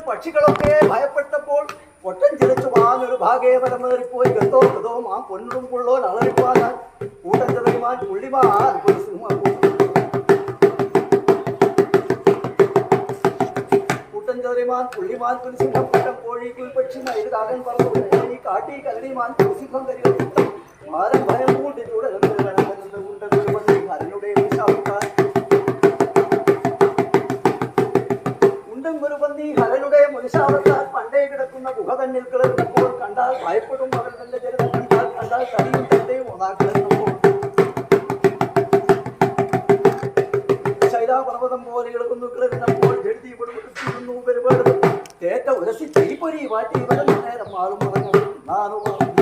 പക്ഷികളൊക്കെ ഭയപ്പെട്ടപ്പോൾ പൊട്ടൻ ചിലച്ചുവാൻ ഒരു ഭാഗേ പരമേറിപ്പോയി ഗതോ ഗതോ ആ പൊന്നും പുള്ളോൻ അളറിപ്പാൻ കൂട്ടൻ ചെറിയമാൻ പുള്ളിമാൻ കൂട്ടൻ ചെറിയമാൻ പുള്ളിമാൻ പുലിസിംഹം കൂട്ടം കോഴിക്കുൾ പക്ഷി മയിലാകൻ പറഞ്ഞു ഈ കാട്ടി കരടിമാൻ പുലിസിംഹം കരികൾ മാരൻ ഭയം കൂട്ടി ഹരനുടെ മുനിശാവത്താൽ പണ്ടേ കിടക്കുന്ന ഗുഹ തന്നിൽ കിടന്നപ്പോൾ കണ്ടാൽ ഭയപ്പെടും അവൻ നല്ല ജലത കണ്ടാൽ തടിയും തന്റെയും ഒന്നാക്കിടന്നപ്പോൾ ശൈലാപർവ്വതം പോലെ കിടക്കുന്നു കിടന്നപ്പോൾ ജഡ്തി പെടുന്നു പെരുപാട് തേറ്റ ഉരസി തീപ്പൊരി മാറ്റി വരം നേരം മാറും പറഞ്ഞു